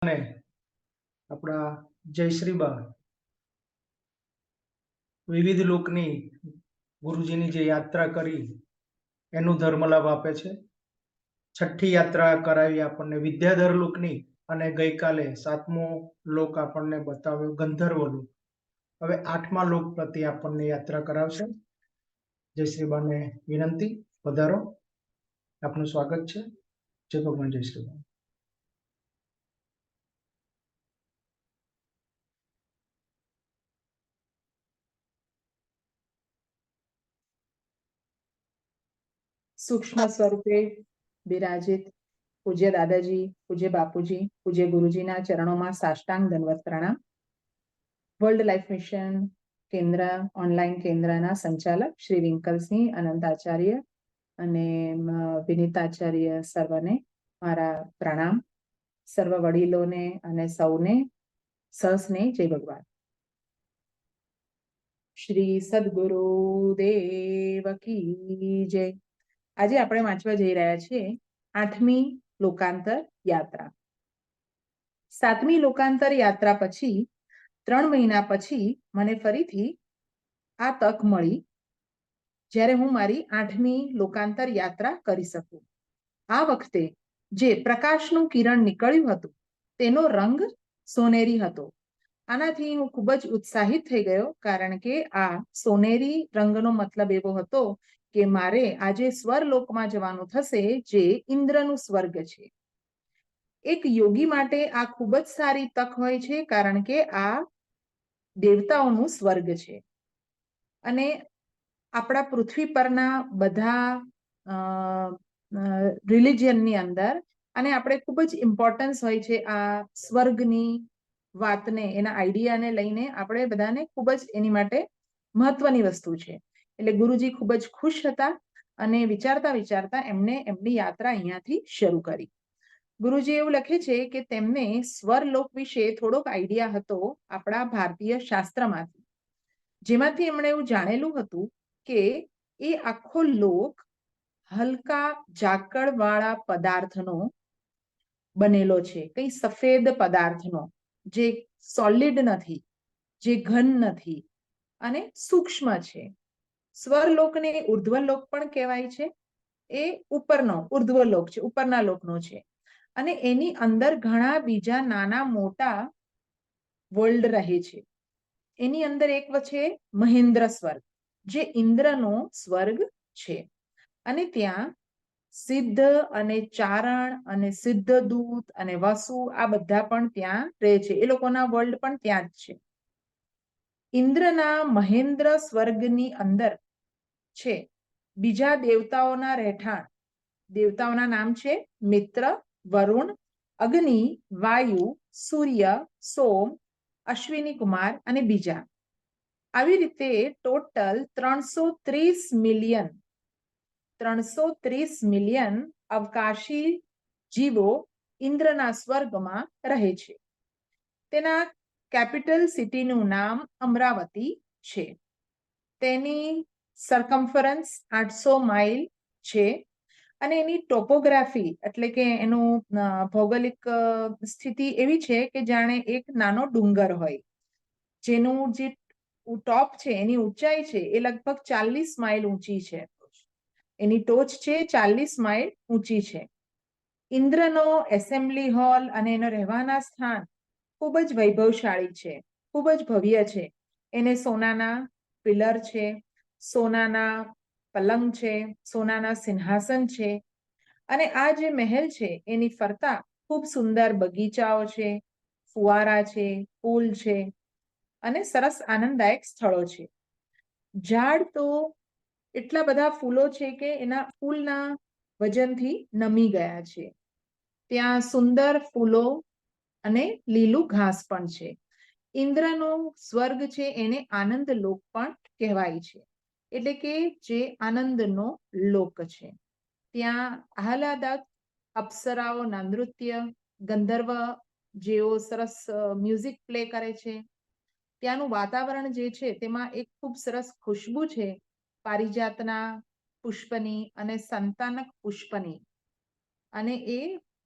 અને આપણા જયશ્રીબા વિવિધ લોકની ગુરુજીની જે યાત્રા કરી એનું ધર્મલાભ આપે છે. છઠ્ઠી યાત્રા કરાવી આપણને વિદ્યાધર લોકની અને ગઈકાલે 7મો લોક આપણને બતાવ્યો ગંધર્વ લોક. હવે 8મા લોક પ્રત્યે આપણને યાત્રા કરાવશે. જયશ્રીબાને વિનંતી, પધારો, આપનું સ્વાગત છે. જય ભગવાન જયશ્રીબા. सूक्ष्म स्वरूपे विराजित पूज्य दादाजी, पूज्य बापूजी, पूज्य गुरुजी ना चरणों में साष्टांग दंडवत प्रणाम। वर्ल्ड लाइफ मिशन केंद्र ऑनलाइन केंद्र ना संचालक श्री रिंकल सिंह अनंताचार्य अने विनीताचार्य सर्वने मारा प्रणाम। सर्व वडीलोने अने सौने सहस्ने जय भगवान। श्री सद्गुरुदेव की जय। આજે આપણે વાંચવા જઈ રહ્યા છીએ 8મી લોકાંતર યાત્રા। 7મી લોકાંતર યાત્રા પછી 3 મહિના પછી મને ફરીથી આ તક મળી જ્યારે હું મારી 8મી લોકાંતર યાત્રા કરી શકું। આ વખતે જે પ્રકાશનું કિરણ નીકળ્યું હતું તેનો રંગ સોનેરી હતો। આનાથી હું ખૂબ જ ઉત્સાહિત થઈ ગયો કારણ કે આ સોનેરી રંગનો મતલબ એવો હતો કે મારે આજે સ્વરલોકમાં જવાનું થશે જે ઇન્દ્રનું સ્વર્ગ છે। એક યોગી માટે આ ખૂબ જ સારી તક હોય છે કારણ કે આ દેવતાઓનું સ્વર્ગ છે અને આપણા પૃથ્વી પરના બધા રિલિજનની અંદર અને આપણે ખૂબ જ ઇમ્પોર્ટન્સ હોય છે આ સ્વર્ગની વાતને, એના આઈડિયાને લઈને આપણે બધાને ખૂબ જ એની માટે મહત્વની વસ્તુ છે। એટલે ગુરુજી ખૂબ જ ખુશ હતા અને વિચારતા વિચારતા એમને એમની યાત્રા અહીંયાથી શરૂ કરી। ગુરુજી એવું લખે છે કે તેમને સ્વરલોક વિશે થોડોક આઈડિયા હતો આપણા ભારતીય શાસ્ત્રમાંથી, જેમાંથી એમણે એવું જાણેલું હતું કે એ આખો લોક હલકા ઝાકળવાળા પદાર્થનો બનેલો છે, કંઈ સફેદ પદાર્થનો, જે સોલિડ નથી, જે ઘન નથી અને સૂક્ષ્મ છે। સ્વરલોકને ઉર્ધ્વલોક પણ કહેવાય છે। એ ઉપરનો ઉર્ધ્વલોક છે, ઉપરના લોકનો છે અને એની અંદર ઘણા બીજા નાના મોટા વર્લ્ડ રહે છે। એની અંદર એક છે મહેન્દ્ર સ્વર્ગ, જે ઇન્દ્રનો સ્વર્ગ છે અને ત્યાં સિદ્ધ અને ચારણ અને સિદ્ધદૂત અને વસુ આ બધા પણ ત્યાં રહે છે। એ લોકોના વર્લ્ડ પણ ત્યાં જ છે। ઇન્દ્રના મહેન્દ્ર સ્વર્ગની અંદર છે બીજા દેવતાઓના રહેઠાણ। દેવતાઓના નામ છે મિત્ર, વરુણ, અગ્નિ, વાયુ, સૂર્ય, સોમ, અશ્વિની કુમાર અને બીજા। આવી રીતે ટોટલ 330 મિલિયન અવકાશી જીવો ઇન્દ્રના સ્વર્ગમાં રહે છે। તેના કેપિટલ સિટીનું નામ અમરાવતી છે। તેની સરકમ્ફરન્સ 800 માઇલ છે અને એની ટોપોગ્રાફી એટલે કે એનું ભૌગોલિક સ્થિતિ એવી છે કે જાણે એક નાનો ડુંગર હોય, જેનું જે ટોપ છે એની ઊંચાઈ છે એ લગભગ 40 માઇલ ઊંચી છે। એની ટોચ છે 40 માઇલ ઊંચી છે। ઇન્દ્રનો એસેમ્બલી હોલ અને એનો રહેવાના સ્થાન ખૂબ જ વૈભવશાળી છે, ખૂબ જ ભવ્ય છે। એને સોનાના પિલર છે, સોનાના પલંગ છે, સોનાના સિંહાસન છે અને આ જે મહેલ છે એની ફરતા ખૂબ સુંદર બગીચાઓ છે, ફુવારા છે, પૂલ છે અને સરસ આનંદદાયક સ્થળો છે। ઝાડ તો એટલા બધા ફૂલો છે કે એના ફૂલના વજનથી નમી ગયા છે। ત્યાં સુંદર ફૂલો અને લીલું ઘાસ પણ છે। ઇન્દ્રનો સ્વર્ગ છે એને આનંદ લોક પણ કહેવાય છે, એટલે કે જે આનંદનો લોક છે। ત્યાં આહલાદક અપ્સરાઓના નૃત્ય, ગંધર્વ જેઓ સરસ મ્યુઝિક પ્લે કરે છે। ત્યાંનું વાતાવરણ જે છે તેમાં એક ખૂબ સરસ ખુશ્બુ છે પારિજાતના પુષ્પની અને સંતાનક પુષ્પની, અને એ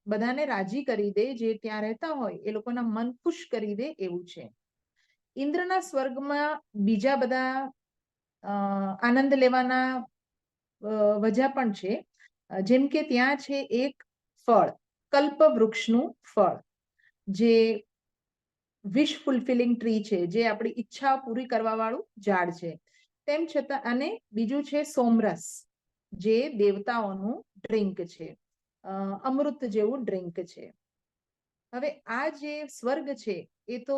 બધાને રાજી કરી દે, જે ત્યાં રહેતા હોય એ લોકોના મન ખુશ કરી દે એવું છે. ઇન્દ્રના સ્વર્ગમાં બીજા બધા આનંદ લેવાના વજહ પણ છે. જેમ કે ત્યાં છે એક ફળ, કલ્પ વૃક્ષનું ફળ, જે વિશ ફુલફિલિંગ ટ્રી છે, જે આપણી ઈચ્છા પૂરી કરવા વાળું ઝાડ છે. તેમ છતાં, અને બીજું છે સોમરસ, જે દેવતાઓનું ડ્રિંક છે, અમૃત જેવું ડ્રિંક છે. હવે આ જે સ્વર્ગ છે એ તો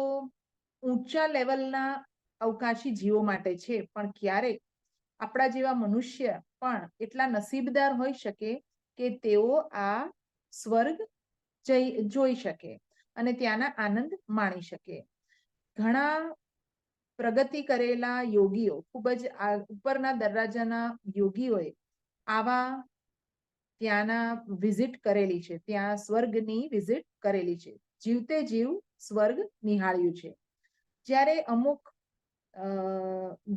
ઊંચા લેવલના અવકાશી જીવો માટે છે, પણ ક્યારેક આપણા જેવા મનુષ્ય પણ એટલા નસીબદાર હોઈ શકે કે તેઓ આ સ્વર્ગ જોઈ શકે અને ત્યાંના આનંદ માણી શકે. ઘણા પ્રગતિ કરેલા યોગીઓ, ખૂબ જ ઉપરના દરજ્જાના યોગીઓએ આવા ત્યાંના વિઝિટ કરેલી છે, ત્યાં સ્વર્ગની વિઝિટ કરેલી છે, જીવતે જીવ સ્વર્ગ નિહાળ્યું છે. જ્યારે અમુક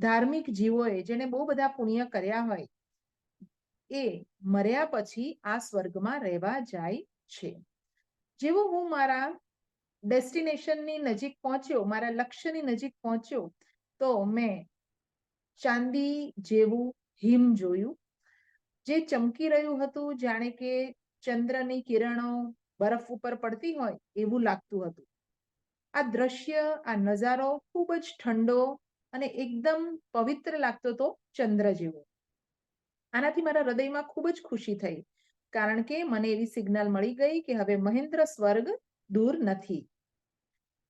ધાર્મિક જીવોએ, જેને બહુ બધા પુણ્ય કર્યા હોય, એ મર્યા પછી આ સ્વર્ગમાં રહેવા જાય છે. જેવો હું મારા ડેસ્ટિનેશનની નજીક પહોંચ્યો, મારા લક્ષ્યની નજીક પહોંચ્યો, તો મેં ચાંદી જેવું હિમ જોયું, જે ચમકી રહ્યું હતું, જાણે કે ચંદ્રની કિરણો બરફ ઉપર પડતી હોય એવું લાગતું હતું. આ દ્રશ્ય, આ નજારો ખૂબ જ ઠંડો અને એકદમ પવિત્ર લાગતો હતો, ચંદ્ર જેવો. આનાથી મારા હૃદયમાં ખૂબ જ ખુશી થઈ, કારણ કે મને એવી સિગ્નલ મળી ગઈ કે હવે મહેન્દ્ર સ્વર્ગ દૂર નથી.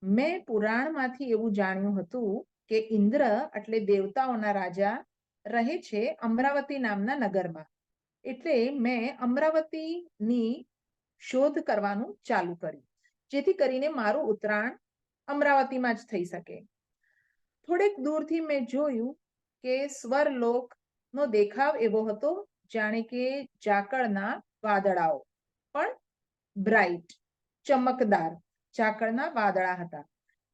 મેં પુરાણમાંથી એવું જાણ્યું હતું કે ઇન્દ્ર એટલે દેવતાઓના રાજા રહે છે અમરાવતી નામના નગરમાં. એટલે મેં અમરાવતીની શોધ કરવાનું ચાલુ કર્યું, જેથી કરીને મારું ઉતરાણ અમરાવતીમાં જ થઈ શકે. થોડેક દૂરથી મેં જોયું કે સ્વરલોકનો દેખાવ એવો હતો, જાણે કે ઝાકળના વાદળાઓ, પણ બ્રાઇટ, ચમકદાર ઝાકળના વાદળા હતા.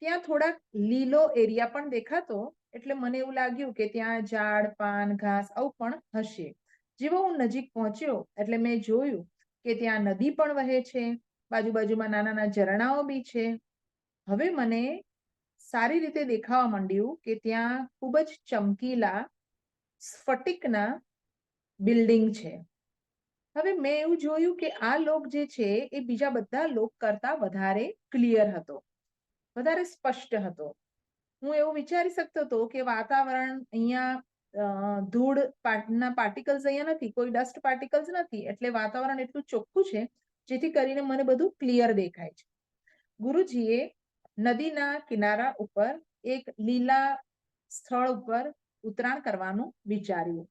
ત્યાં થોડાક લીલો એરિયા પણ દેખાતો, એટલે મને એવું લાગ્યું કે ત્યાં ઝાડ, પાન, ઘાસ આવું પણ હશે. જેવો હું નજીક પહોંચ્યો એટલે મેં જોયું કે ત્યાં નદી પણ વહે છે, બાજુબાજુમાં નાના નાના ઝરણાઓ બી છે. હવે મને સારી રીતે દેખાવા માંડ્યું કે ત્યાં ખૂબ જ ચમકીલા સ્ફટિકના બિલ્ડિંગ છે. હવે મેં એવું જોયું કે આ લોક જે છે એ બીજા બધા લોક કરતા વધારે ક્લિયર હતો, વધારે સ્પષ્ટ હતો. હું એવું વિચારી શકતો હતો કે વાતાવરણ અહીંયા ધૂળ ના પાર્ટિકલ્સ અહીંયા નથી, કોઈ ડસ્ટ પાર્ટિકલ્સ નથી, એટલે વાતાવરણ એટલું ચોખ્ખું છે જેથી કરીને મને બધું ક્લિયર દેખાય છે. ગુરુજીએ નદીના કિનારા ઉપર એક લીલા સ્થળ ઉપર ઉતરાણ કરવાનું વિચાર્યું.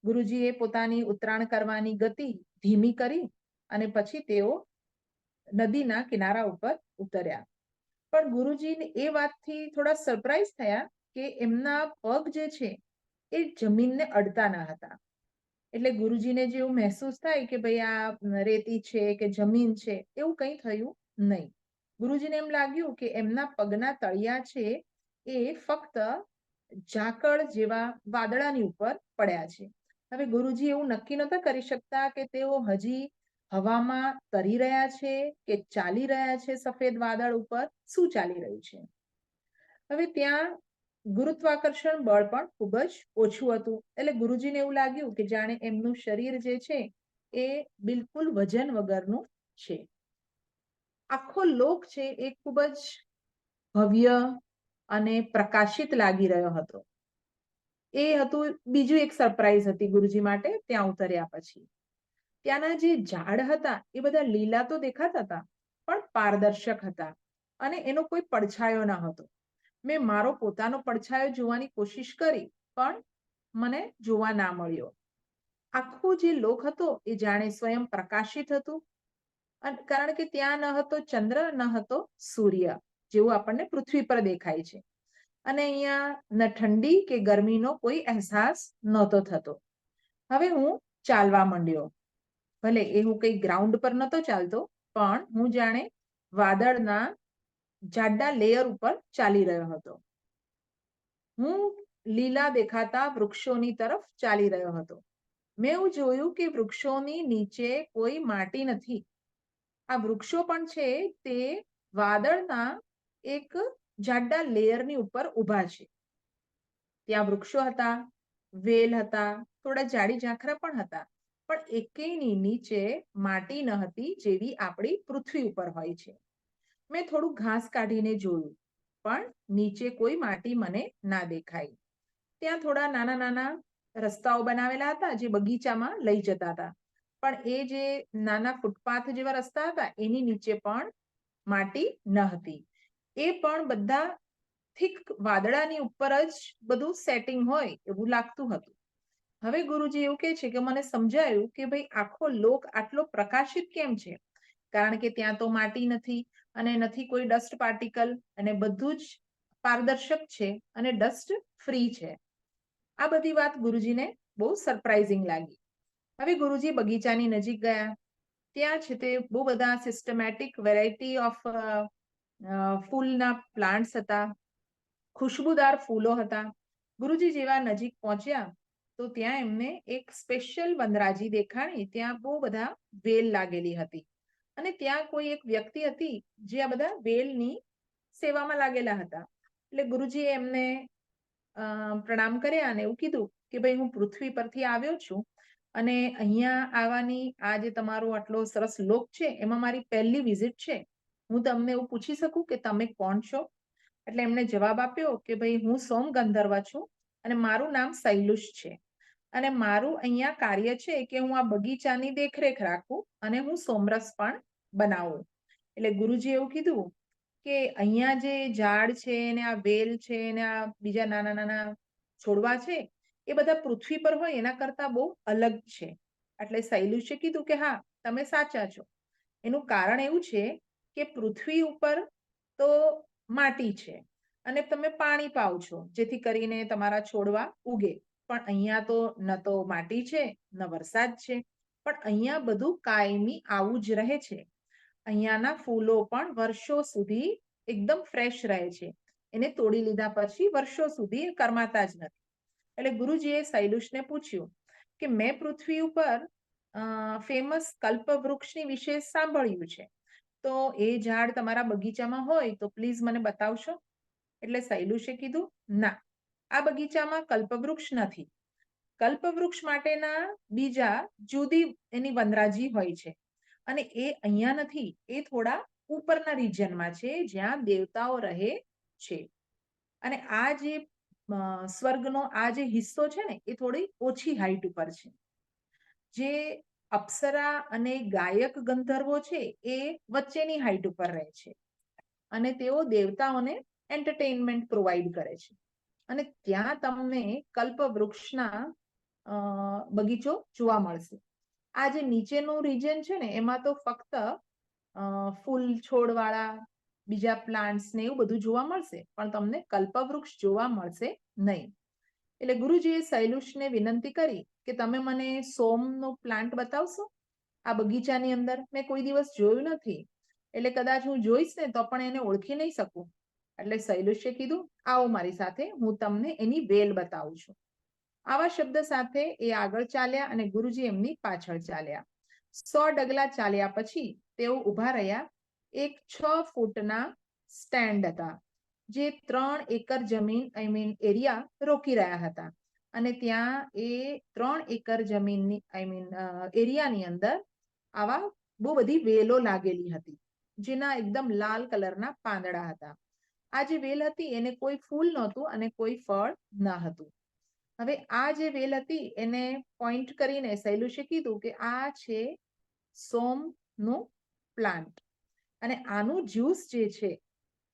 ગુરુજીએ પોતાની ઉતરાણ કરવાની ગતિ ધીમી કરી અને પછી તેઓ નદીના કિનારા ઉપર ઉતર્યા. પણ ગુરુજી એ વાતથી થોડા સરપ્રાઈઝ થયા કે એમના પગ જે છે એ જમીનને અડતા ન હતા. એટલે ગુરુજીને જેવું મહેસૂસ થાય કે ભાઈ આ રેતી છે કે જમીન છે, એવું કંઈ થયું નહીં. ગુરુજીને એમ લાગ્યું કે એમના પગના તળિયા છે એ ફક્ત ઝાકળ જેવા વાદળાની ઉપર પડ્યા છે. હવે ગુરુજી એવું નક્કી નહોતા કરી શકતા કે તેઓ હજી હવામાં તરી રહ્યા છે કે ચાલી રહ્યા છે સફેદ વાદળ ઉપર, શું ચાલી રહ્યું છે. હવે ત્યાં ગુરુત્વાકર્ષણ બળ પણ ખૂબ જ ઓછું હતું, એટલે ગુરુજીને એવું લાગ્યું કે જાણે એમનું શરીર જે છે એ બિલકુલ વજન વગરનું છે. આખો લોક છે એ ખૂબ જ ભવ્ય અને પ્રકાશિત લાગી રહ્યો હતો. એ હતું બીજું એક સરપ્રાઈઝ હતી ગુરુજી માટે ત્યાં ઉતર્યા પછી. ત્યાંના જે ઝાડ હતા એ બધા લીલા તો દેખાતા હતા, પણ પારદર્શક હતા અને એનો કોઈ પડછાયો ન હતો. મેં મારો પોતાનો પડછાયો જોવાની કોશિશ કરી, પણ મને જોવા ના મળ્યો. આખું જે લોક હતો એ જાણે સ્વયં પ્રકાશિત હતું, કારણ કે ત્યાં ન હતો ચંદ્ર, ન હતો સૂર્ય, જેવું આપણને પૃથ્વી પર દેખાય છે. અને અહીંયા ન ઠંડી કે ગરમીનો કોઈ અહેસાસ નહોતો થતો. હવે હું ચાલવા માંડ્યો. ભલે એ હું કઈ ગ્રાઉન્ડ પર નહોતો ચાલતો, પણ હું જાણે વાદળના જાડા લેયર ઉપર ચાલી રહ્યો હતો. હું લીલા દેખાતા વૃક્ષોની તરફ ચાલી રહ્યો હતો. મેં એવું જોયું કે વૃક્ષોની નીચે કોઈ માટી નથી, આ વૃક્ષો પણ છે તે વાદળના એક જાડા લેયરની ઉપર ઊભા છે. ત્યાં વૃક્ષો હતા, વેલ હતા, થોડા જાડી ઝાંખરા પણ હતા, પણ એકેયની નીચે માટી ન હતી જેવી આપણી પૃથ્વી ઉપર હોય છે. મેં થોડું ઘાસ કાઢીને જોયું, પણ નીચે કોઈ માટી મને ના દેખાઈ. ત્યાં થોડા નાના નાના રસ્તાઓ બનાવેલા હતા જે બગીચામાં લઈ જતા હતા, પણ એ જે નાના ફૂટપાથ જેવા રસ્તા હતા એની નીચે પણ માટી ન હતી. એ પણ બધા થીક વાદળાની ઉપર જ બધું સેટિંગ હોય એવું લાગતું હતું. હવે ગુરુજી એવું કહે છે કે મને સમજાયું કે ભાઈ આખો લોક આટલો પ્રકાશિત કેમ છે, કારણ કે ત્યાં તો માટી નથી અને નથી કોઈ ડસ્ટ પાર્ટિકલ, અને બધું જ પારદર્શક છે અને ડસ્ટ ફ્રી છે. આ બધી વાત ગુરુજીને બહુ સરપ્રાઇઝિંગ લાગી. હવે ગુરુજી બગીચાની નજીક ગયા. ત્યાં છે તે બહુ બધા સિસ્ટમેટિક વેરાયટી ઓફ ફૂલના પ્લાન્ટ્સ હતા, ખુશબુદાર ફૂલો હતા. ગુરુજી જેવા નજીક પહોંચ્યા તો ત્યાં એમને એક સ્પેશિયલ વનરાજી દેખાણી. ત્યાં બહુ બધા વેલ લાગેલી હતી અને ત્યાં કોઈ એક વ્યક્તિ હતી જે આ બધા વેલની સેવામાં લાગેલા હતા. એટલે ગુરુજીએ એમને પ્રણામ કર્યા અને એવું કીધું કે ભાઈ હું પૃથ્વી પરથી આવ્યો છું અને અહીંયા આવવાની આ જે તમારો આટલો સરસ લોક છે એમાં મારી પહેલી વિઝિટ છે. હું તમને એવું પૂછી શકું કે તમે કોણ છો? એટલે એમણે જવાબ આપ્યો કે ભાઈ હું સોમ ગંધર્વ છું અને મારું નામ શૈલુષ છે અને મારું અહીંયા કાર્ય છે કે હું આ બગીચાની દેખરેખ રાખું અને હું સોમરસ પણ બનાવું. એટલે ગુરુજી એવું કીધું કે અહીંયા જે ઝાડ છે ને આ વેલ છે ને આ બીજા નાના નાના છોડવા છે એ બધા પૃથ્વી પર હોય એના કરતા બહુ અલગ છે. એટલે શૈલુષે કીધું કે હા, તમે સાચા છો. એનું કારણ એવું છે કે પૃથ્વી ઉપર તો માટી છે અને તમે પાણી પાવ છો જેથી કરીને તમારા છોડવા ઉગે, પણ અહીંયા તો ન તો માટી છે ન વરસાદ છે, પણ અહીંયા બધું કાયમી આવું જ રહે છે. અહીંયાના ફૂલો પણ વર્ષો સુધી એકદમ ફ્રેશ રહે છે. એને તોડી લીધા પછી વર્ષો સુધી કરમાતા જ નથી. એટલે ગુરુજીએ શૈલુષને પૂછ્યું કે મેં પૃથ્વી ઉપર ફેમસ કલ્પવૃક્ષની વિશે સાંભળ્યું છે, તો એ ઝાડ તમારા બગીચામાં હોય તો પ્લીઝ મને બતાવશો? એટલે શૈલુષે કીધું ના, આ બગીચામાં કલ્પવૃક્ષ નથી. કલ્પવૃક્ષ માટેના બીજા જુદી એની વનરાજી હોય છે અને એ અહીંયા નથી, એ થોડા ઉપરના રિજનમાં છે જ્યાં દેવતાઓ રહે છે. અને આ જે સ્વર્ગનો આ જે હિસ્સો છે ને એ થોડી ઓછી હાઈટ ઉપર છે. જે અપ્સરા અને ગાયક ગંધર્વો છે એ વચ્ચેની હાઈટ ઉપર રહે છે અને તેઓ દેવતાઓને એન્ટરટેનમેન્ટ પ્રોવાઈડ કરે છે. અને ત્યાં તમને કલ્પવૃક્ષના બગીચો જોવા મળશે. આ જે નીચેનું રીજન છે ને એમાં તો ફક્ત ફૂલ છોડવાળા બીજા પ્લાન્ટ્સ ને એવું બધું જોવા મળશે, પણ તમને કલ્પવૃક્ષ જોવા મળશે નહીં. એટલે ગુરુજીએ શૈલુષને વિનંતી કરી કે તમે મને સોમનો પ્લાન્ટ બતાવશો? આ બગીચાની અંદર મેં કોઈ દિવસ જોયું નથી, એટલે કદાચ હું જોઈશ ને તો પણ એને ઓળખી નહીં શકું. એટલે શૈલુષે કીધું આવો મારી સાથે, હું તમને એની વેલ બતાવું છું. આવા શબ્દ સાથે એ આગળ ચાલ્યા અને ગુરુજી એમની પાછળ ચાલ્યા. 100 ડગલા ચાલ્યા પછી તેઓ ઊભા રહ્યા. એક 6 ફૂટના સ્ટેન્ડ હતા જે 3 એકર જમીન એરિયા રોકી રહ્યા હતા. અને ત્યાં એ 3 એકર જમીનની એરિયાની અંદર આવા બહુ બધી વેલો લાગેલી હતી જેના એકદમ લાલ કલરના પાંદડા હતા. આ જે વેલ હતી એને કોઈ ફૂલ નહોતું અને કોઈ ફળ ન હતું. હવે આ જે વેલ હતી એને પોઈન્ટ કરીને શૈલુષે કીધું કે આ છે સોમનું પ્લાન્ટ અને આનું જ્યુસ જે છે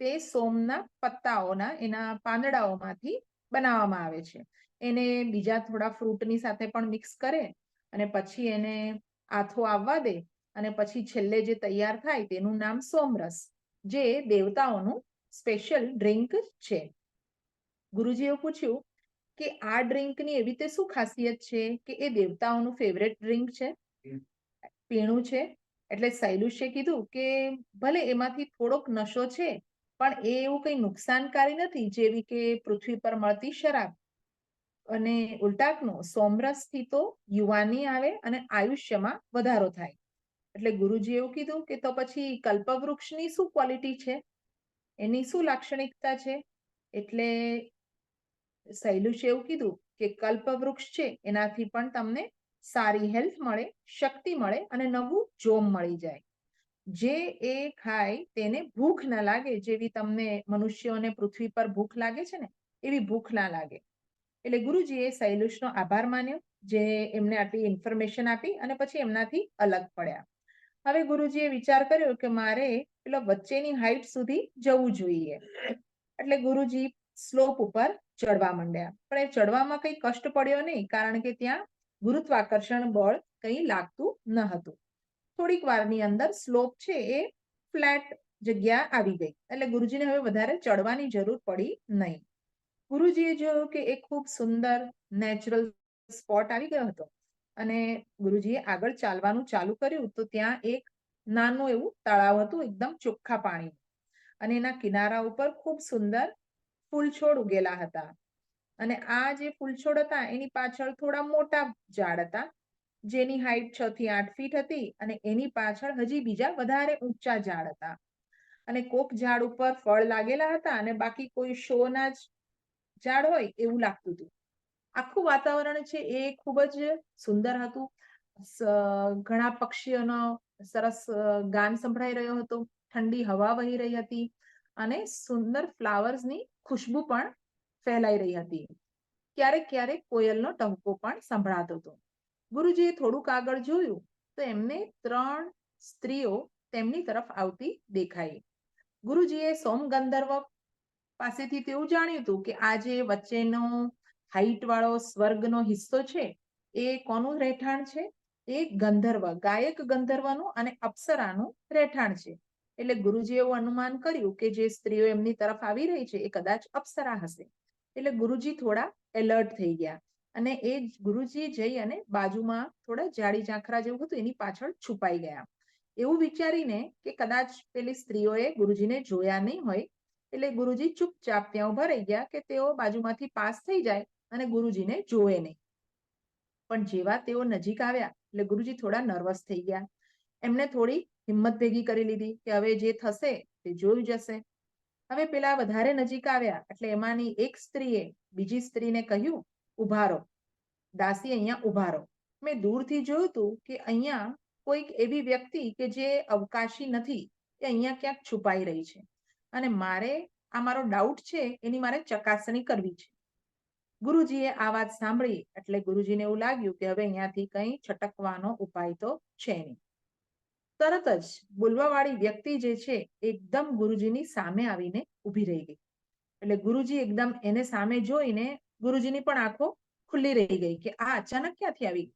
તે સોમના પત્તાઓના એના પાંદડાઓમાંથી બનાવવામાં આવે છે. એને બીજા થોડા ફ્રૂટની સાથે પણ મિક્સ કરે અને પછી એને આથો આવવા દે અને પછી છેલ્લે જે તૈયાર થાય તેનું નામ સોમરસ, જે દેવતાઓનું સ્પેશિયલ ડ્રિંક છે. ગુરુજીએ પૂછ્યું કે આ ડ્રિંકની એવી રીતે શું ખાસિયત છે કે એ દેવતાઓનું ફેવરેટ ડ્રિંક છે, પીણું છે? એટલે શૈલુષે કીધું કે ભલે એમાંથી થોડોક નશો છે પણ એ એવું કંઈ નુકસાનકારી નથી જેવી કે પૃથ્વી પર મળતી શરાબ. અને ઉલટાનું સોમરસથી તો યુવાની આવે અને આયુષ્યમાં વધારો થાય. એટલે ગુરુજી એવું કીધું કે તો પછી કલ્પવૃક્ષની શું ક્વોલિટી છે, એની શું લાક્ષણિકતા છે? એટલે શૈલુષે એવું કીધું કે કલ્પવૃક્ષ છે એનાથી પણ તમને સારી હેલ્થ મળે, શક્તિ મળે અને નવું જોમ મળી જાય. જે એ ખાય તેને ભૂખ ના લાગે, જેવી તમને મનુષ્યોને પૃથ્વી પર ભૂખ લાગે છે ને એવી ભૂખ ના લાગે. એટલે ગુરુજીએ શૈલુષનો આભાર માન્યો, જે એમને આટલી ઇન્ફોર્મેશન આપી, અને પછી એમનાથી અલગ પડ્યા. હવે ગુરુજીએ વિચાર કર્યો કે મારે પેલો વચ્ચેની હાઈટ સુધી જવું જોઈએ. એટલે ગુરુજી સ્લોપ ઉપર ચડવા માંડ્યા. પણ એ ચડવામાં કઈ કષ્ટ પડ્યો નહીં, કારણ કે ત્યાં ગુરુત્વાકર્ષણ બળ કંઈ લાગતું ન હતું. થોડીક વારની અંદર સ્લોપ છે એ ફ્લેટ જગ્યા આવી ગઈ, એટલે ગુરુજીને હવે વધારે ચડવાની જરૂર પડી નહીં. ગુરુજીએ જોયું કે એક ખૂબ સુંદર નેચરલ સ્પોટ આવી ગયો હતો, અને ગુરુજીએ આગળ ચાલવાનું ચાલુ કર્યું તો ત્યાં એક નાનું એવું તળાવ હતું, એકદમ ચોખ્ખા પાણી, અને એના કિનારા ઉપર ખૂબ સુંદર ફૂલછોડ ઉગેલા હતા. અને આ જે ફૂલછોડ હતા એની પાછળ થોડા મોટા ઝાડ હતા, જેની હાઈટ 6 થી 8 ફીટ હતી, અને એની પાછળ હજી બીજા વધારે ઊંચા ઝાડ હતા. અને કોક ઝાડ ઉપર ફળ લાગેલા હતા, અને બાકી કોઈ શોના જ ઝાડ હોય એવું લાગતું હતું. આખું વાતાવરણ છે એ ખૂબ જ સુંદર હતું. ઘણા પક્ષીઓનો સરસ ગાન સંભળાઈ રહ્યો હતો, ઠંડી હવા વહી રહી હતી, અને સુંદર ફ્લાવર્સની ખુશ્બુ પણ ફેલાઈ રહી હતી. ક્યારેક ક્યારેક કોયલનો ટહુકો પણ સંભળાતો હતો. ગુરુજીએ થોડુંક આગળ જોયું તો એમને 3 સ્ત્રીઓ તેમની તરફ આવતી દેખાઈ. ગુરુજીએ સોમગંધર્વ પાસેથી તેવું જાણ્યું હતું કે આ જે વચ્ચેનો હાઈટ વાળો સ્વર્ગનો હિસ્સો છે એ કોનું રહેઠાણ છે? એ ગંધર્વ, ગાયક ગંધર્વનું અને અપ્સરાનું રહેઠાણ છે. એટલે ગુરુજીએ એવું અનુમાન કર્યું કે જે સ્ત્રીઓ એમની તરફ આવી રહી છે એ કદાચ અપ્સરા હશે. એટલે ગુરુજી થોડા એલર્ટ થઈ ગયા, અને એ ગુરુજી જઈ અને બાજુમાં થોડા જાડી ઝાંખરા જેવું હતું એની પાછળ છુપાઈ ગયા. એવું વિચારીને કે કદાચ પેલી સ્ત્રીઓએ ગુરુજીને જોયા નહીં હોય, એટલે ગુરુજી ચૂપચાપ ત્યાં ઉભા રહી ગયા કે તેઓ બાજુમાંથી પાસ થઈ જાય અને ગુરુજીને જોવે નહીં. પણ જેવા તેઓ નજીક આવ્યા એટલે ગુરુજી થોડા નર્વસ થઈ ગયા. એમને થોડી હિંમત ભેગી કરી લીધી કે હવે જે થશે તે જોયું જશે. હવે પેલા વધારે નજીક આવ્યા એટલે એમાંની એક સ્ત્રીએ બીજી સ્ત્રીને કહ્યું, ઉભા રહો દાસી, અહીંયા ઉભા રહો. મેં દૂરથી જોયું હતું કે અહીંયા કોઈક એવી વ્યક્તિ કે જે અવકાશી નથી એ અહીંયા ક્યાંક છુપાઈ રહી છે, અને મારે આ મારો ડાઉટ છે એની મારે ચકાસણી કરવી છે. ગુરુજીએ આ વાત સાંભળી એટલે ગુરુજીને એવું લાગ્યું કે હવે અહીંયાથી કંઈ છટકવાનો ઉપાય તો છે નહીં. તરત જ બોલવાવાળી વ્યક્તિ જે છે એકદમ ગુરુજીની સામે આવીને ઊભી રહી ગઈ. એટલે ગુરુજી એકદમ એને સામે જોઈને ગુરુજીની પણ આંખો ખુલ્લી રહી ગઈ કે આ અચાનક ક્યાંથી આવી.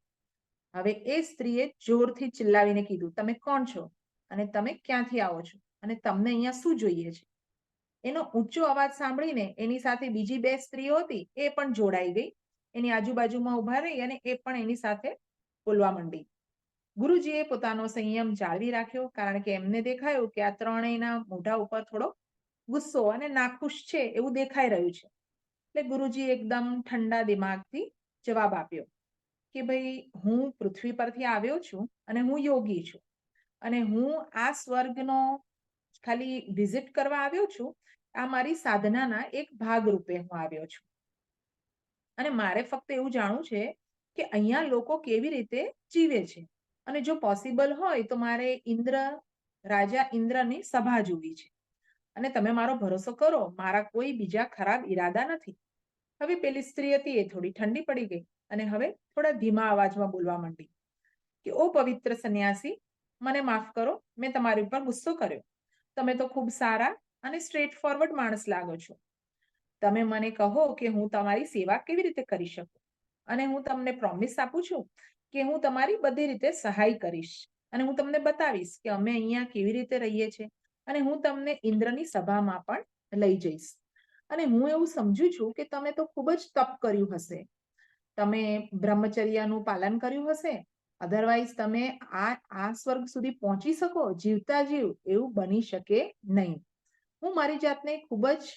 હવે એ સ્ત્રીએ જોરથી ચિલ્લાવીને કીધું, તમે કોણ છો અને તમે ક્યાંથી આવો છો અને તમને અહીંયા શું જોઈએ છે? એનો ઊંચો અવાજ સાંભળીને એની સાથે બીજી 2 સ્ત્રીઓ હતી એ પણ જોડાઈ ગઈ. એની આજુબાજુમાં ઉભા રહી અને એ પણ એની સાથે બોલવા માંડી. ગુરુજીએ પોતાનો સંયમ જાળવી રાખ્યો, કારણ કે એમને દેખાયું કે આ ત્રણેયના મોઢા ઉપર થોડો ગુસ્સો અને નાખુશ છે એવું દેખાઈ રહ્યું છે. એટલે ગુરુજી એકદમ ઠંડા દિમાગથી જવાબ આપ્યો કે ભાઈ, હું પૃથ્વી પરથી આવ્યો છું અને હું યોગી છું, અને હું આ સ્વર્ગનો ખાલી વિઝિટ કરવા આવ્યો છું. આ મારી સાધનાના એક ભાગ રૂપે હું આવ્યો છું, અને મારે ફક્ત એવું જાણવું છે કે અહીંયા લોકો કેવી રીતે જીવે છે, અને જો પોસિબલ હોય તો મારે રાજા ઇન્દ્રની સભા જોવી છે, અને તમે મારો ભરોસો કરો, મારા કોઈ બીજા ખરાબ ઈરાદા નથી. હવે પેલી સ્ત્રી હતી એ થોડી ઠંડી પડી ગઈ, અને હવે થોડા ધીમા અવાજમાં બોલવા માંડી કે ઓ પવિત્ર સંન્યાસી, મને માફ કરો, મેં તમારી ઉપર ગુસ્સો કર્યો. તમે તો ખૂબ સારા અને સ્ટ્રેટ ફોરવર્ડ માણસ લાગો છો. તમે મને કહો કે હું તમારી સેવા કેવી રીતે કરી શકું, અને હું તમને પ્રોમિસ આપું છું કે હું તમારી બધી રીતે સહાય કરીશ, અને હું તમને બતાવીશ કે અમે અહીંયા કેવી રીતે રહીએ છીએ, અને હું તમને ઇન્દ્રની સભામાં પણ લઈ જઈશ. અને હું એવું સમજુ છું કે તમે તો ખૂબ જ તપ કર્યું હશે, તમે બ્રહ્મચર્યનું પાલન કર્યું હશે, અધરવાઇઝ તમે આ સ્વર્ગ સુધી પહોંચી શકો જીવતા જીવ એવું બની શકે નહીં. હું મારી જાતને ખૂબ જ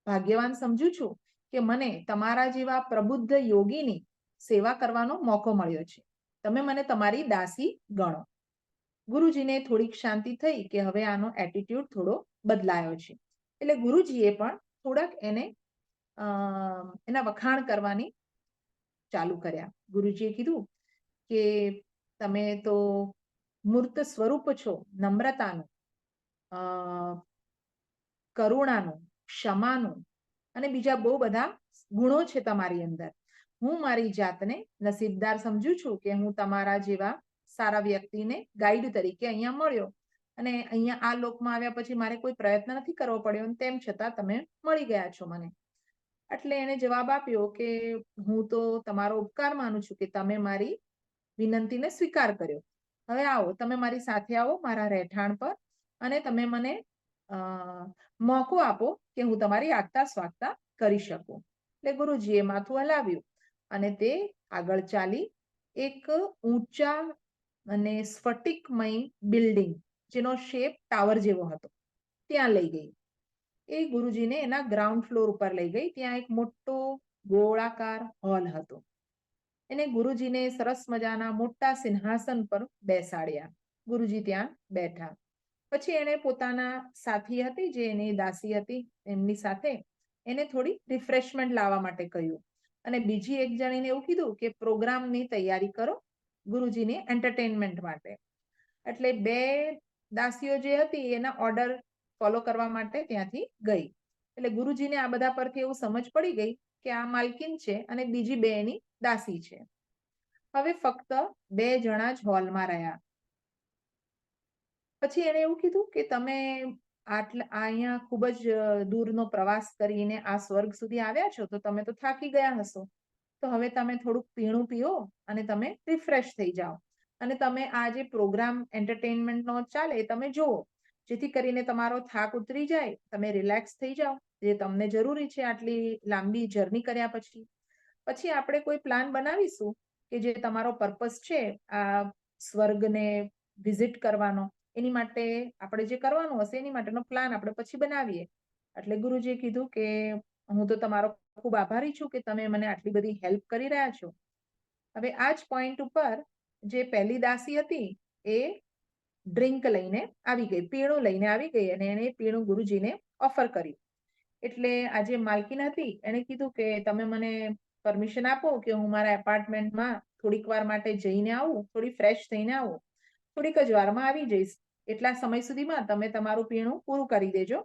ભાગ્યવાન સમજુ છું કે મને તમારા જેવા પ્રબુદ્ધ યોગીની સેવા કરવાનો મોકો મળ્યો છે. તમે મને તમારી દાસી ગણો. ગુરુજીને થોડીક શાંતિ થઈ કે હવે આનો એટીટ્યુડ થોડો બદલાયો છે. એટલે ગુરુજીએ પણ થોડાક એના વખાણ કરવાની ચાલુ કર્યા. ગુરુજીએ કીધું કે તમે તો મૂર્ત સ્વરૂપ છો, નમ્રતાનું, અ કરુણાનું, ક્ષમાનું અને બીજા બહુ બધા ગુણો છે તમારી અંદર. હું મારી જાતને નસીબદાર સમજુ છું કે હું તમારા જેવા સારા વ્યક્તિને ગાઈડ તરીકે અહીંયા મળ્યો અને અહીંયા આ લોકમાં આવ્યા પછી મારે કોઈ પ્રયત્ન નથી કરવો પડ્યો અને તેમ છતાં તમે મળી ગયા છો મને. એટલે એને જવાબ આપ્યો કે હું તો તમારો ઉપકાર માનું છું કે તમે મારી વિનંતીને સ્વીકાર કર્યો. હવે આવો, તમે મારી સાથે આવો મારા રહેઠાણ પર અને તમે મને મોકો આપો કે હું તમારી આગતા સ્વાગતા કરી શકું. એટલે ગુરુજીએ માથું હલાવ્યું અને તે આગળ ચાલી એક ઊંચા અને સ્ફટિકમય બિલ્ડિંગ જેનો શેપ ટાવર જેવો હતો ત્યાં લઈ ગઈ. એ ગુરુજીને એના ગ્રાઉન્ડ ફ્લોર ઉપર લઈ ગઈ. ત્યાં એક મોટો ગોળાકાર હોલ હતો. એને ગુરુજીને સરસ મજાના મોટા સિંહાસન પર બેસાડ્યા. ગુરુજી ત્યાં બેઠા. પછી એને પોતાના સાથી હતી, જે એની દાસી હતી, એમની સાથે એને થોડી રિફ્રેશમેન્ટ લાવવા માટે કહ્યું અને બીજી એક જણીને એવું કીધું કે પ્રોગ્રામની તૈયારી કરો ગુરુજીની એન્ટરટેનમેન્ટ માટે. એટલે બે દાસીઓ જે હતી એના ઓર્ડર ફોલો કરવા માટે ત્યાંથી ગઈ. એટલે ગુરુજીને આ બધા પરથી એવું સમજ પડી ગઈ કે આ માલકીન છે અને બીજી બે એની દાસી છે. હવે ફક્ત બે જણા જ હોલમાં રહ્યા. પછી એને એવું કીધું કે તમે અહીંયા ખૂબ જ દૂરનો પ્રવાસ કરીને આ સ્વર્ગ સુધી આવ્યા છો તો તમે તો થાકી ગયા હશો. તો હવે તમે થોડુંક પીણું પીઓ અને તમે રિફ્રેશ થઈ જાઓ અને તમે આ જે પ્રોગ્રામ એન્ટરટેનમેન્ટનો ચાલે એ તમે જુઓ, જેથી કરીને તમારો થાક ઉતરી જાય, તમે રિલેક્સ થઈ જાઓ, જે તમને જરૂરી છે આટલી લાંબી જર્ની કર્યા પછી. પછી આપણે કોઈ પ્લાન બનાવીશું કે જે તમારો પર્પસ છે આ સ્વર્ગને વિઝિટ કરવાનો, એની માટે આપણે જે કરવાનું હશે એની માટેનો પ્લાન આપણે પછી બનાવીએ. એટલે ગુરુજીએ કીધું કે હું તો તમારો ખૂબ આભારી છું કે તમે મને આટલી બધી હેલ્પ કરી રહ્યા છો. હવે આ જ પોઈન્ટ ઉપર જે પહેલી દાસી હતી એ ડ્રિંક લઈને આવી ગઈ, પીણું લઈને આવી ગઈ અને એને પીણું ગુરુજીને ઓફર કર્યું. એટલે આ જે માલકીન હતી એને કીધું કે તમે મને પરમિશન આપો કે હું મારા એપાર્ટમેન્ટમાં થોડીક વાર માટે જઈને આવું, થોડી ફ્રેશ થઈને આવું, થોડીક જ વારમાં આવી જઈશ. એટલા સમય સુધીમાં તમે તમારું પીણું પૂરું કરી દેજો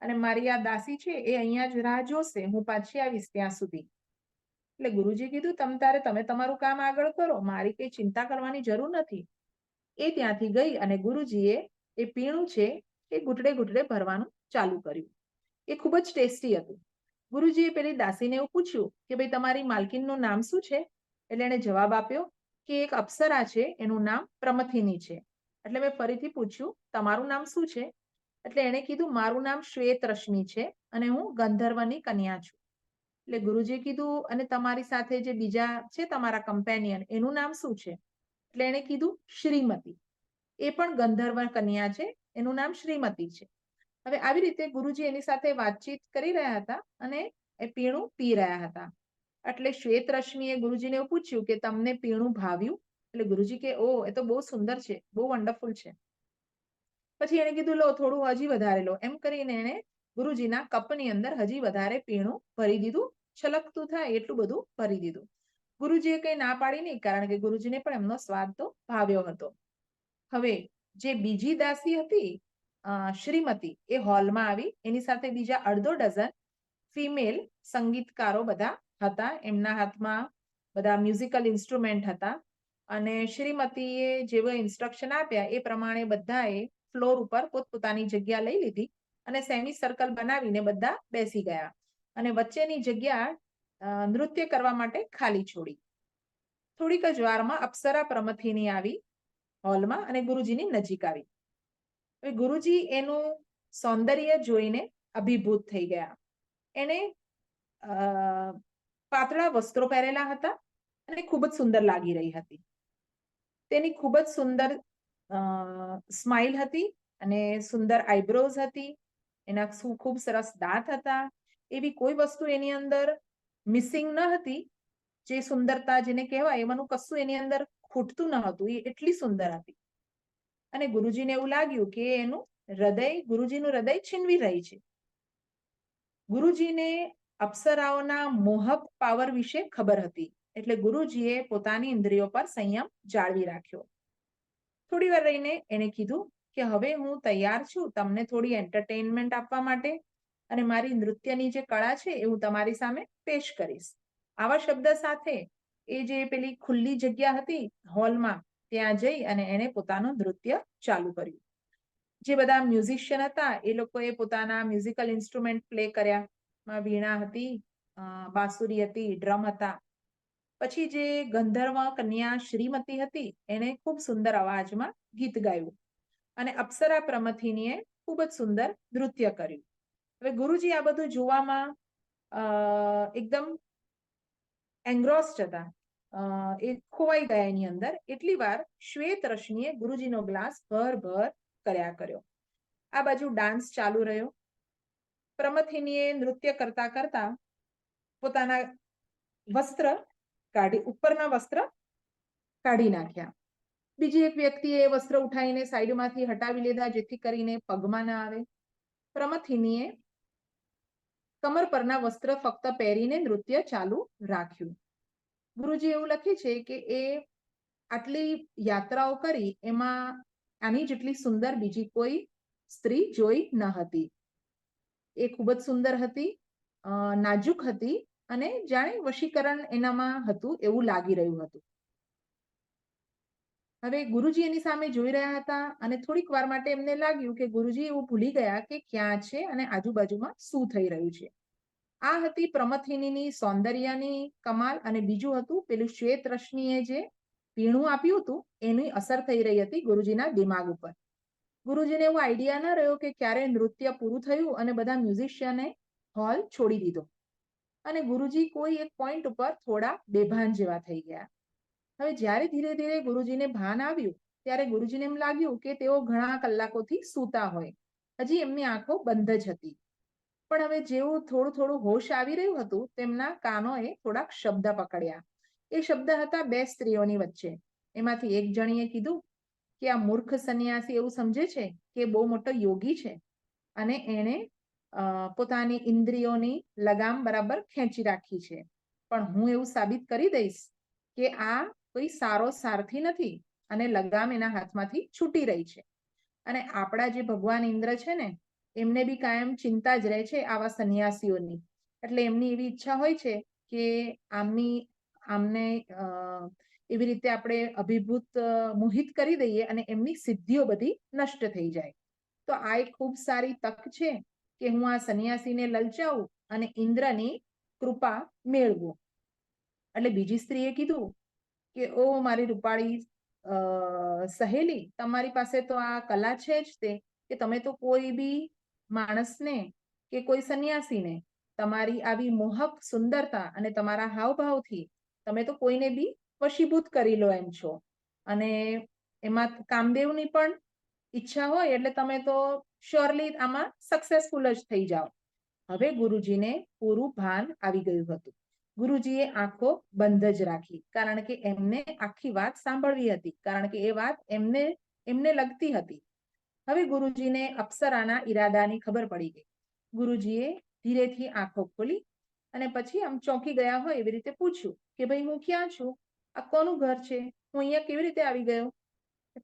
અને મારી આ દાસી છે એ અહીંયા જ રાહ જોશે, હું પાછી આવીશ ત્યાં સુધી. એટલે ગુરુજી કીધું તમે તમારું કામ આગળ કરો, મારી કઈ ચિંતા કરવાની જરૂર નથી. એ ત્યાંથી ગઈ અને ગુરુજીએ એ પીણું છે એ ઘૂંટડે ઘૂંટડે ભરવાનું ચાલુ કર્યું. એ ખૂબ જ ટેસ્ટી હતું. ગુરુજીએ પેલી દાસીને એવું પૂછ્યું કે ભાઈ તમારી માલકીનનું નામ શું છે? એટલે એણે જવાબ આપ્યો કે એક અપ્સરા છે, એનું નામ પ્રમથિની છે. એટલે મેં ફરીથી પૂછ્યું તમારું નામ શું છે? એટલે એણે કીધું મારું નામ શ્વેત રશ્મિ છે અને હું ગંધર્વની કન્યા છું. એટલે ગુરુજીએ કીધું અને તમારી સાથે જે બીજા છે તમારા કમ્પેનિયન એનું નામ શું છે? એટલે એણે કીધું શ્રીમતી. એ પણ ગંધર્વ કન્યા છે, એનું નામ શ્રીમતી છે. હવે આવી રીતે ગુરુજી એની સાથે વાતચીત કરી રહ્યા હતા અને એ પીણું પી રહ્યા હતા. એટલે શ્વેત રશ્મિએ ગુરુજીને એવું પૂછ્યું કે તમને પીણું ભાવ્યું? એટલે ગુરુજી કે ઓ એ તો બહુ સુંદર છે, બહુ વન્ડરફુલ છે. પછી એને કીધું લો થોડું હજી વધારે લો. એમ કરીને એને ગુરુજીના કપની અંદર હજી વધારે પીણું ભરી દીધું, છલકતું થાય એટલું બધું ભરી દીધું. ગુરુજીએ કઈ ના પાડી નહીં, કારણ કે ગુરુજીને પણ એમનો સ્વાદ તો ભાવ્યો હતો. હવે જે બીજી દાસી હતી શ્રીમતી, એ હોલમાં આવી. એની સાથે બીજા અડધો ડઝન ફિમેલ સંગીતકારો બધા હતા. એમના હાથમાં બધા મ્યુઝિકલ ઇન્સ્ટ્રુમેન્ટ હતા અને શ્રીમતીએ જેવો ઇન્સ્ટ્રક્શન આપ્યા એ પ્રમાણે બધાએ ફ્લોર ઉપર પોતપોતાની જગ્યા લઈ લીધી અને સેમી સર્કલ બનાવીને બધા બેસી ગયા અને વચ્ચેની જગ્યા નૃત્ય કરવા માટે ખાલી છોડી. થોડીક જ વારમાં અપ્સરા પ્રમથિની આવી હોલમાં અને ગુરુજીની નજીક આવી. હવે ગુરુજી એનું સૌંદર્ય જોઈને અભિભૂત થઈ ગયા. એને પાતળા વસ્ત્રો પહેરેલા હતા અને ખૂબ જ સુંદર લાગી રહી હતી. તેની ખૂબ જ સુંદર સ્માઇલ હતી અને સુંદર આઈબ્રોઝ હતી. એના ખૂબ સરસ દાંત હતા. એવી કોઈ વસ્તુ એની અંદર મિસિંગ ન હતી. જે સુંદરતા જેને કહેવાય એમાંનું કશું એની અંદર ખૂટતું ન હતું. એ એટલી સુંદર હતી. અને ગુરુજીને એવું લાગ્યું કે ગુરુજીનું હૃદય છીનવી રહી છે. ગુરુજીને અપ્સરાઓના મોહક પાવર વિશે ખબર હતી, એટલે ગુરુજીએ પોતાની ઇન્દ્રિયો પર સંયમ જાળવી રાખ્યો. થોડી વાર રહીને એને કીધું કે હવે હું તૈયાર છું તમને થોડી એન્ટરટેનમેન્ટ આપવા માટે, અને મારી નૃત્યની જે કળા છે એ હું તમારી સામે પેશ કરીશ. આવા શબ્દ સાથે એ જે પેલી ખુલ્લી જગ્યા હતી હોલમાં, ત્યાં જઈ અને એને પોતાનું નૃત્ય ચાલુ કર્યું. જે બધા મ્યુઝિશિયન હતા એ લોકોએ પોતાના મ્યુઝિકલ ઇન્સ્ટ્રુમેન્ટ પ્લે કર્યા. વીણા હતી, બાંસુરી હતી, ડ્રમ હતા. પછી જે ગંધર્વ કન્યા શ્રીમતી હતી એને ખૂબ સુંદર અવાજમાં ગીત ગાયું, અને અપ્સરા પ્રમથિનીએ ખૂબ જ સુંદર નૃત્ય કર્યું. હવે ગુરુજી આ બધું જોવામાં એકદમ એન્ગ્રોસ્ડ હતા, એ ખોવાઈ ગયા એની અંદર. એટલી વાર શ્વેત રશ્મિએ ગુરુજીનો ગ્લાસ ભર કર્યા કર્યો. આ બાજુ ડાન્સ ચાલુ રહ્યો. પ્રમથિનીએ નૃત્ય કરતા કરતા પોતાના ઉપરના વસ્ત્ર કાઢી નાખ્યા. બીજી એક વ્યક્તિએ એ વસ્ત્ર ઉઠાવીને સાઈડમાંથી હટાવી લીધા, જેથી કરીને પગમાં ના આવે. પ્રમથિનીએ કમર પરના વસ્ત્ર ફક્ત પહેરીને નૃત્ય ચાલુ રાખ્યું. ગુરુજી એવું લખે છે કે એ આટલી યાત્રાઓ કરી એમાં આની જેટલી સુંદર બીજી કોઈ સ્ત્રી જોઈ ન હતી. એ ખૂબ જ સુંદર હતી, નાજુક હતી, અને જાણે વશીકરણ એનામાં હતું એવું લાગી રહ્યું હતું. હવે ગુરુજી એની સામે જોઈ રહ્યા હતા, અને થોડીક વાર માટે એમને લાગ્યું કે ગુરુજી એવું ભૂલી ગયા કે ક્યાં છે અને આજુબાજુમાં શું થઈ રહ્યું છે. આ હતી પ્રમથિનીની સૌંદર્યની કમાલ, અને બીજું હતું પેલું શ્વેત રશ્મિએ જે પીણું આપ્યું હતું એની અસર થઈ રહી હતી ગુરુજીના દિમાગ ઉપર. ગુરુજીને એવો આઈડિયા ન રહ્યો કે ક્યારે નૃત્ય પૂરું થયું અને બધા મ્યુઝિશિયને હોલ છોડી દીધો, અને ગુરુજી કોઈ એક પોઈન્ટ ઉપર થોડા બેભાન જેવા થઈ ગયા. હવે જ્યારે ધીરે ધીરે ગુરુજીને ભાન આવ્યું ત્યારે ગુરુજીને એમ લાગ્યું કે તેઓ ઘણા કલાકોથી સૂતા હોય, હજી એમની આંખો બંધ જ હતી. પણ હવે જેવું થોડું થોડું હોશ આવી રહ્યું હતું, તેમના કાનોએ થોડાક શબ્દ પકડ્યા. એ શબ્દ હતા બે સ્ત્રીઓની વચ્ચે. એમાંથી એક જણીએ કીધું કે આ મૂર્ખ સન્યાસી એવું સમજે છે કે બહુ મોટો યોગી છે, અને એણે પોતાની ઇન્દ્રિયોની લગામ બરાબર ખેંચી રાખી છે. પણ હું એવું સાબિત કરી દઈશ કે આ કોઈ સારો સારથી નથી, અને લગામ એના હાથમાંથી છૂટી રહી છે. અને આપણા જે ભગવાન ઇન્દ્ર છે ને, એમને બી કાયમ ચિંતા જ રહે છે આવા સન્યાસીઓની. એટલે એમની એવી ઈચ્છા હોય છે કે આમને એવી રીતે આપણે મોહિત કરી દઈએ અને એમની સિદ્ધિઓ બધી નષ્ટ થઈ જાય. તો આ એક ખૂબ સારી તક છે કે હું આ સન્યાસીને લલચાવું અને ઇન્દ્રની કૃપા મેળવું. એટલે બીજી સ્ત્રીએ કીધું કે ઓ મારી રૂપાળી સહેલી, તમારી પાસે તો આ કલા છે જ તે કે તમે તો કોઈ બી માણસને કે કોઈ સન્યાસીને તમારી આવી મોહક સુંદરતા અને તમારા હાવભાવથી તમે તો કોઈને બી વશીભૂત કરી લો એમ છો. અને એમાં કામદેવની પણ ઈચ્છા હોય એટલે તમે તો શ્યોરલી આમાં સક્સેસફુલ જ થઈ જાઓ. હવે ગુરુજીને પૂરું ભાન આવી ગયું હતું. ગુરુજીએ આંખો બંધ જ રાખી, કારણ કે એમને આખી વાત સાંભળવી હતી, કારણ કે એ વાત એમને લગતી હતી. હવે ગુરુજીને અપ્સરાના ઈરાદાની ખબર પડી ગઈ. ગુરુજીએ ધીરેથી આંખો ખોલી અને પછી આમ ચોંકી ગયા હોય એવી રીતે પૂછ્યું કે ભાઈ હું ક્યાં છું? આ કોનું ઘર છે? હું અહીંયા કેવી રીતે આવી ગયો?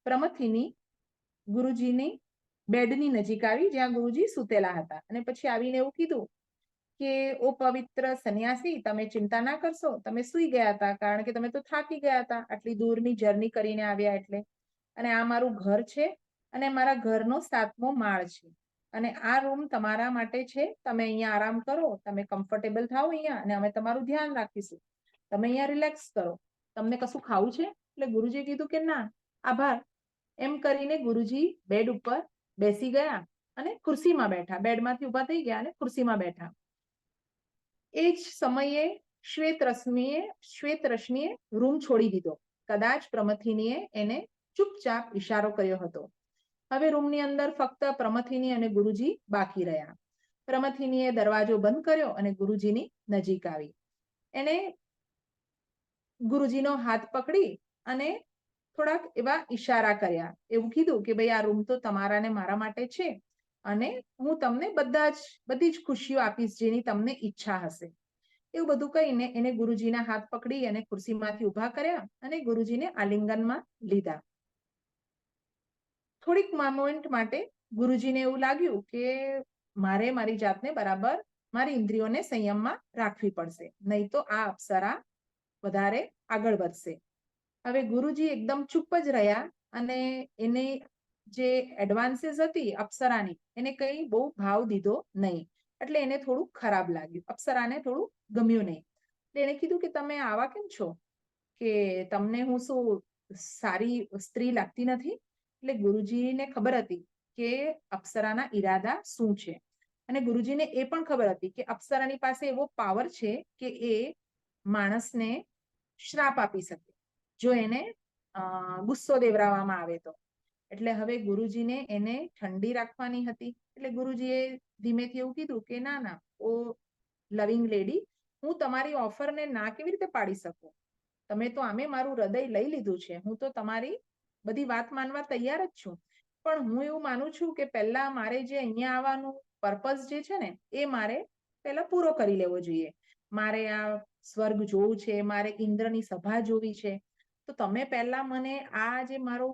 પ્રમથિની ગુરુજીની બેડની નજીક આવી જ્યાં ગુરુજી સૂતેલા હતા, અને પછી આવીને એવું કીધું કે ઓ પવિત્ર સન્યાસી, તમે ચિંતા ના કરશો, તમે સૂઈ ગયા હતા કારણ કે તમે તો થાકી ગયા હતા આટલી દૂરની જર્ની કરીને આવ્યા એટલે. અને આ મારું ઘર છે, અને મારા ઘરનો 7મો માળ છે, અને આ રૂમ તમારા માટે છે. તમે અહીંયા આરામ કરો, તમે કમ્ફર્ટેબલ થાઓ અહીંયા, અને અમે તમારું ધ્યાન રાખીશું. તમે અહીંયા રિલેક્સ કરો. તમને કશું ખાવું છે? એટલે ગુરુજીએ કીધું કે ના, આભાર. એમ કરીને ગુરુજી બેડ ઉપર બેસી ગયા અને ખુરશીમાં બેઠા. બેડમાંથી ઊભા થઈ ગયા અને ખુરશીમાં બેઠા. એ જ સમયે શ્વેત રશ્મિએ રૂમ છોડી દીધો. કદાચ પ્રમથિનીએ એને ચૂપચાપ ઈશારો કર્યો હતો. હવે રૂમની અંદર ફક્ત પ્રમથિની અને ગુરુજી બાકી રહ્યા. પ્રમથિનીએ દરવાજો બંધ કર્યો અને ગુરુજીની નજીક આવી. એને ગુરુજીનો હાથ પકડી અને થોડાક એવા ઈશારા કર્યા, એવું કીધું કે ભાઈ આ રૂમ તો તમારા ને મારા માટે છે અને હું તમને બધી જ ખુશીઓ આપીશ જેની તમને ઈચ્છા હશે. એવું બધું કહીને એને ગુરુજીના હાથ પકડી અને ખુરશીમાંથી ઊભા કર્યા અને ગુરુજીને આલિંગનમાં લીધા. થોડીક મોમેન્ટ માટે ગુરુજીને એવું લાગ્યું કે મારે મારી જાતને બરાબર મારી ઇન્દ્રિયોને સંયમમાં રાખવી પડશે, નહીં તો આ અપ્સરા વધારે આગળ વધશે. હવે ગુરુજી એકદમ ચૂપ જ રહ્યા અને એને જે એડવાન્સીસ હતી અપ્સરાની એને કંઈ બહુ ભાવ દીધો નહીં. એટલે એને થોડું ખરાબ લાગ્યું, અપ્સરાને થોડું ગમ્યું નહીં. એટલે એને કીધું કે તમે આવા કેમ છો, કે તમને હું શું સારી સ્ત્રી લાગતી નથી? એટલે ગુરુજીને ખબર હતી કે અપ્સરાના ઈરાદા શું છે અને ગુરુજીને એ પણ ખબર હતી કે અપ્સરાની પાસે એવો પાવર છે કે એ માણસને શ્રાપ આપી શકે જો એને ગુસ્સો દેવરાવવામાં આવે તો. એટલે હવે ગુરુજીને એને ઠંડી રાખવાની હતી. એટલે ગુરુજીએ ધીમેથી એવું કીધું કે ના ના ઓ લવિંગ લેડી, હું તમારી ઓફરને ના કેવી રીતે પાડી શકું? તમે તો આમે મારું હૃદય લઈ લીધું છે, હું તો તમારી બધી વાત માનવા તૈયાર જ છું, પણ હું એવું માનું છું કે પહેલા મારે જે અહીંયા આવવાનું પર્પઝ જે છે ને એ મારે પહેલા પૂરો કરી લેવો જોઈએ. મારે આ સ્વર્ગ જોવું છે, મારે ઇન્દ્રની સભા જોવી છે, તો તમે પહેલા મને આ જે મારો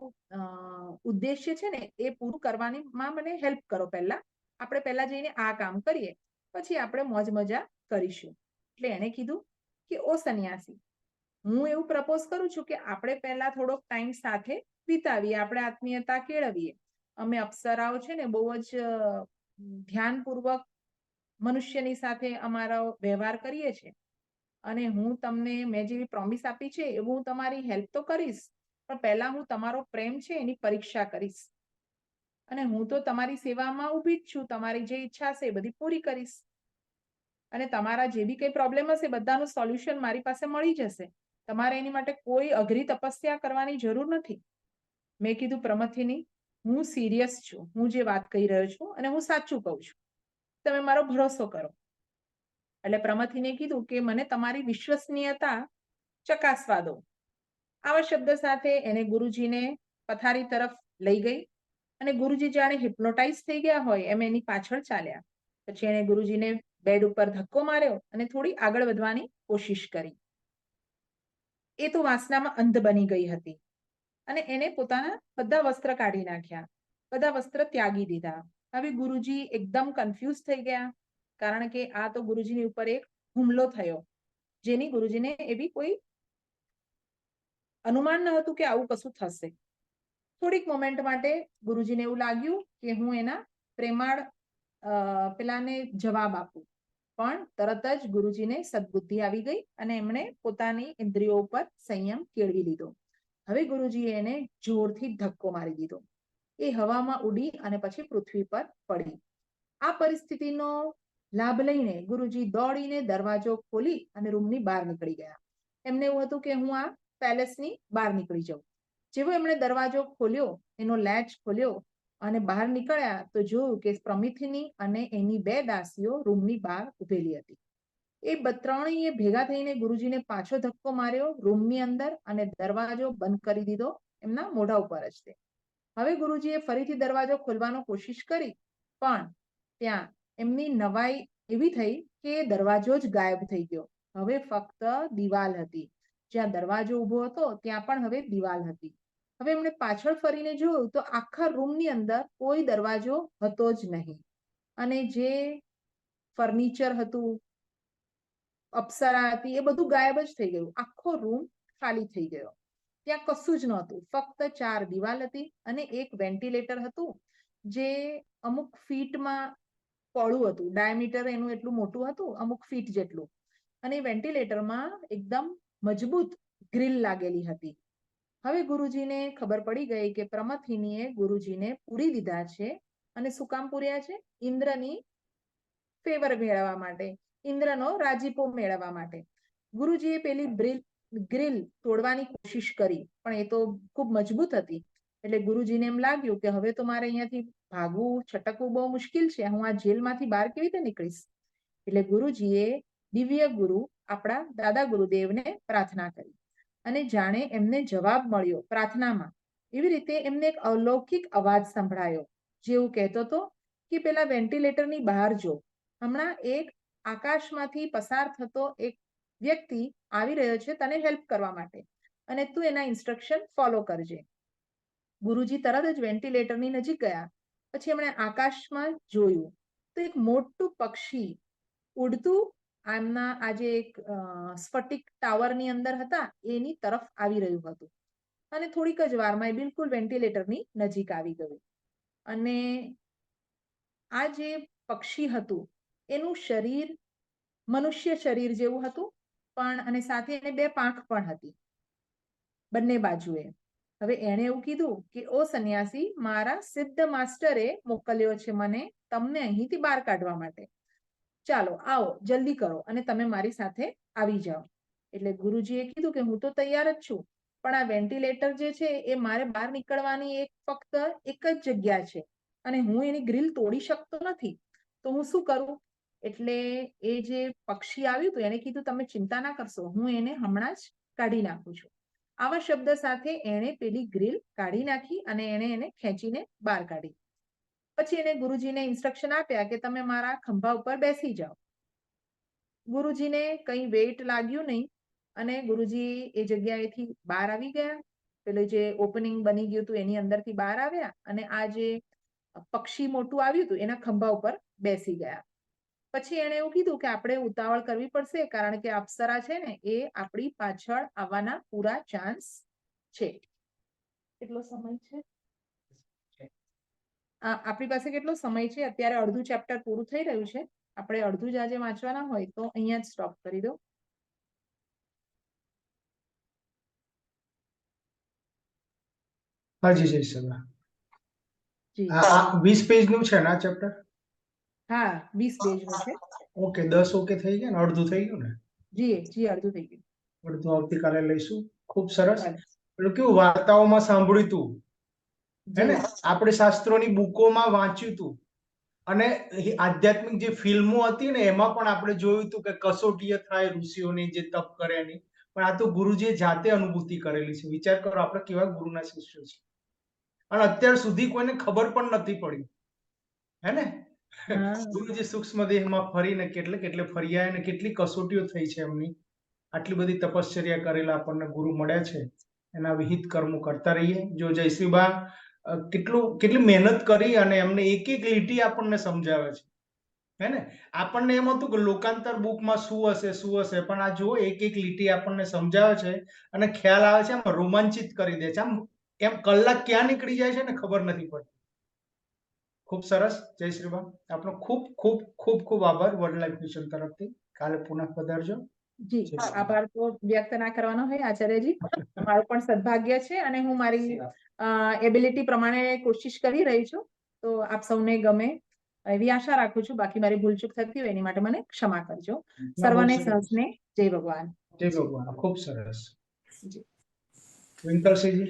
ઉદ્દેશ્ય છે ને એ પૂરું કરવાની માં મને હેલ્પ કરો. પહેલા આપણે પહેલા જઈને આ કામ કરીએ, પછી આપણે મોજ મજા કરીશું. એટલે એને કીધું કે ઓ સંન્યાસી, હું એવું પ્રપોઝ કરું છું કે આપણે પહેલા થોડોક ટાઈમ સાથે વિતાવીએ, આપણે આત્મીયતા કેળવીએ. અમે અપ્સરાઓ છે ને બહુ જ ધ્યાનપૂર્વક મનુષ્યની સાથે અમારો વ્યવહાર કરીએ છીએ અને હું તમને મેં જેવી પ્રોમિસ આપી છે એવું હું તમારી હેલ્પ તો કરીશ, પણ પહેલા હું તમારો પ્રેમ છે એની પરીક્ષા કરીશ અને હું તો તમારી સેવામાં ઊભી જ છું. તમારી જે ઈચ્છા છે એ બધી પૂરી કરીશ અને તમારા જે બી કંઈ પ્રોબ્લેમ હશે બધાનું સોલ્યુશન મારી પાસે મળી જશે. તમારે એની માટે કોઈ અઘરી તપસ્યા કરવાની જરૂર નથી. મેં કીધું પ્રમથિની, હું સિરિયસ છું, હું જે વાત કહી રહ્યો છું અને હું સાચું કહું છું, તમે મારો ભરોસો કરો. એટલે પ્રમથિને કીધું કે મને તમારી વિશ્વસનીયતા ચકાસવા દો. આવા શબ્દ સાથે એને ગુરુજીને પથારી તરફ લઈ ગઈ અને ગુરુજી જાણે હિપ્નોટાઇઝ થઈ ગયા હોય એમ એની પાછળ ચાલ્યા. પછી એને ગુરુજીને બેડ ઉપર ધક્કો માર્યો અને થોડી આગળ વધવાની કોશિશ કરી. એ તો વાસનામાં અંધ બની ગઈ હતી અને એને પોતાના બધા વસ્ત્ર કાઢી નાખ્યા, બધા વસ્ત્ર ત્યાગી દીધા. હવે ગુરુજી એકદમ કન્ફ્યુઝ થઈ ગયા, કારણ કે આ તો ગુરુજીની ઉપર એક હુમલો થયો જેની ગુરુજીને એવી કોઈ અનુમાન ન હતું કે આવું કશું થશે. થોડીક મોમેન્ટ માટે ગુરુજીને એવું લાગ્યું કે હું એના પ્રેમાળ પેલાને જવાબ આપું, પણ તરત જ ગુરુજીને સદબુદ્ધિ આવી ગઈ અને એમણે પોતાની ઇન્દ્રિયો ઉપર સંયમ કેળવી લીધો. હવે ગુરુજીએ એને જોરથી ધક્કો મારી દીધો. એ હવામાં ઉડી અને પછી પૃથ્વી પર પડી. આ પરિસ્થિતિનો લાભ લઈને ગુરુજી દોડીને દરવાજો ખોલી અને રૂમની બહાર નીકળી ગયા. એમને એવું હતું કે હું આ પેલેસની બહાર નીકળી જાઉં. જેવો એમણે દરવાજો ખોલ્યો, એનો લેચ ખોલ્યો અને બહાર નીકળ્યા તો જોયું કે પ્રમિથિની અને એની 2 દાસીઓ રૂમની બહાર ઉભેલી હતી. એ ત્રણેય ભેગા થઈને ગુરુજીને પાછો ધક્કો માર્યો રૂમની અંદર અને દરવાજો બંધ કરી દીધો એમના મોઢા ઉપર જ. તે હવે ગુરુજીએ ફરીથી દરવાજો ખોલવાનો કોશિશ કરી, પણ ત્યાં એમની નવાઈ એવી થઈ કે દરવાજો જ ગાયબ થઈ ગયો. હવે ફક્ત દિવાલ હતી. જ્યાં દરવાજો ઊભો હતો ત્યાં પણ હવે દિવાલ હતી. હવે એમણે પાછળ ફરીને જોયું તો આખા રૂમની અંદર કોઈ દરવાજો હતો જ નહીં અને જે ફર્નિચર હતું, અપ્સરા હતી, એ બધું ગાયબ જ થઈ ગયું. આખો રૂમ ખાલી થઈ ગયો. ત્યાં કશું જ નહોતું, ફક્ત 4 દિવાલ હતી અને એક વેન્ટિલેટર હતું જે અમુક ફીટમાં પહોળું હતું. ડાયામીટર એનું એટલું મોટું હતું, અમુક ફીટ જેટલું, અને વેન્ટિલેટરમાં એકદમ મજબૂત ગ્રીલ લાગેલી હતી. હવે ગુરુજીને ખબર પડી ગઈ કે પ્રમથિનીએ ગુરુજીને પૂરી દીધા છે. અને શું કામ પૂર્યા છે? ઇન્દ્રની ફેવર મેળવવા માટે, ઇન્દ્રનો રાજીપો મેળવવા માટે. ગુરુજીએ પેલી ગ્રીલ તોડવાની કોશિશ કરી, પણ એ તો ખૂબ મજબૂત હતી. એટલે ગુરુજીને એમ લાગ્યું કે હવે તો મારે અહીંયાથી ભાગવું, છટકવું બહુ મુશ્કેલ છે. હું આ જેલમાંથી બહાર કેવી રીતે નીકળીશ? એટલે ગુરુજીએ દિવ્ય ગુરુ આપણા દાદા ગુરુદેવને પ્રાર્થના કરી અને જાણે એમને જવાબ મળ્યો પ્રાર્થનામાં, એવી રીતે એમને એક અલૌકિક અવાજ સંભળાયો, જેવું કહેતો હતો કે પેલા વેન્ટિલેટરની બહાર જો, હમણાં એક આકાશમાંથી પસાર થતો એક વ્યક્તિ આવી રહ્યો છે તને હેલ્પ કરવા માટે, અને તું એના ઇન્સ્ટ્રક્શન ફોલો કરજે. ગુરુજી તરત જ વેન્ટિલેટરની નજીક ગયા. પછી એમણે આકાશમાં જોયું તો એક મોટું પક્ષી ઉડતું આમના આજે એક સ્ફટિક ટાવરની અંદર હતા એની તરફ આવી રહ્યું હતું, અને થોડીક જ વારમાં એ બિલકુલ વેન્ટિલેટરની નજીક આવી ગયું. અને આ જે પક્ષી હતું એનું શરીર મનુષ્ય શરીર જેવું હતું, પણ અને સાથે એને 2 પાંખ પણ હતી બંને બાજુએ. હવે એણે એવું કીધું કે ઓ સંન્યાસી, મારા સિદ્ધ માસ્ટરે મોકલ્યો છે મને તમને અહીંથી બહાર કાઢવા માટે. ચાલો આવો, જલ્દી કરો અને તમે મારી સાથે આવી જાઓ. એટલે ગુરુજીએ કીધું કે હું તો તૈયાર જ છું, પણ આ વેન્ટિલેટર જે છે એ મારે બહાર નીકળવાની ફક્ત એક જ જગ્યા છે અને હું એની ગ્રીલ તોડી શકતો નથી, તો હું શું કરું? એટલે એ જે પક્ષી આવ્યું હતું એને કીધું તમે ચિંતા ના કરશો, હું એને હમણાં જ કાઢી નાખું છું. આવા શબ્દ સાથે એણે પેલી ગ્રીલ કાઢી નાખી અને એને ખેંચીને બહાર કાઢી. પછી એને ગુરુજીને ઇન્સ્ટ્રક્શન આપ્યા કે તમે મારા ખંભા ઉપર બેસી જાઓ. ગુરુજીને કંઈ વેઇટ લાગ્યું નહીં અને ગુરુજી એ જગ્યાએથી બહાર આવી ગયા. પેલું જે ઓપનિંગ બની ગયું હતું એની અંદરથી બહાર આવ્યા અને આ જે પક્ષી મોટું આવ્યું હતું એના ખંભા ઉપર બેસી ગયા. પછી એણે એવું કીધું કે આપણે ઉતાવળ કરવી પડશે, કારણ કે અપ્સરા છે ને એ આપણી પાછળ આવવાના પૂરા ચાન્સ છે. કેટલો સમય છે? આપણી પાસે કેટલો સમય છે? અત્યારે અડધું ચેપ્ટર પૂરું થઈ રહ્યું છે. આપણે અડધું જ આજે વાંચવાના હોય તો અહીંયા જ સ્ટોપ કરી દો. હાજી જય સલાહ. જી આ 20 પેજનું છે ને આ ચેપ્ટર? હા, 20 પેજનું છે. ઓકે, 10 ઓકે થઈ ગયા ને? અડધું થઈ ગયું ને? જી અડધું થઈ ગયું. અડધું આવતીકાલે લઈશું. ખૂબ સરસ. ભલે. પેલું કેવું વાર્તાઓમાં સાંભળ્યું તું, હે ને? જી આપણે શાસ્ત્રોની બુકોમાં વાંચ્યું તું, અને એ આધ્યાત્મિક જે ફિલ્મો હતી ને એમાં પણ આપણે જોયું તું કે કસોટીએ થાય ઋષિઓની જે તપ કરે એની, પણ આ તો ગુરુજીએ જાતે અનુભૂતિ કરેલી છે. વિચાર કરો આપણે કેવા ગુરુના શિષ્યો છે, અને અત્યાર સુધી કોઈને ખબર પણ નથી પડી, હે ને? હા ગુરુજી સૂક્ષ્મ દેહમાં ફરીને કેટલે ફર્યા અને કેટલી કસોટીઓ થઈ છે એમની. આટલી બધી તપશ્ચર્યા કરેલા આપણને ગુરુ મળ્યા છે, એના વિહિત કર્મો કરતા રહીએ. જો જયશ્રીબા કેટલી મહેનત કરી અને એમને એક એક લીટી આપણને સમજાવે છે, હે ને? આપણને એમ હતું કે લોકાંતર બુકમાં શું હશે, પણ આ જો એક એક લીટી આપણને સમજાવે છે અને ખ્યાલ આવે છે, આમ રોમાંચિત કરી દે છે. આમ એમ કલાક ક્યાં નીકળી જાય છે ને ખબર નથી પડતી. ખૂબ સરસ જયશ્રીબા, આપનો ખૂબ ખૂબ ખૂબ ખૂબ આભાર વર્લ્ડ લાઈફ મિશન તરફથી. કાલે પુનઃ પધારજો. જી, આભાર તો વ્યક્ત ના કરવાનો હોય આચાર્યજી, મારું પણ સદભાગ્ય છે અને હું મારી એબિલિટી પ્રમાણે કોશિશ કરી રહી છું. તો આપ સૌને ગમે એવી આશા રાખું છું. બાકી મારી ભૂલચૂક થતી હોય એની માટે મને ક્ષમા કરજો. સર્વને સહસને જય ભગવાન. જય ભગવાન. ખૂબ સરસ. જી. વિંકલસિંહજી.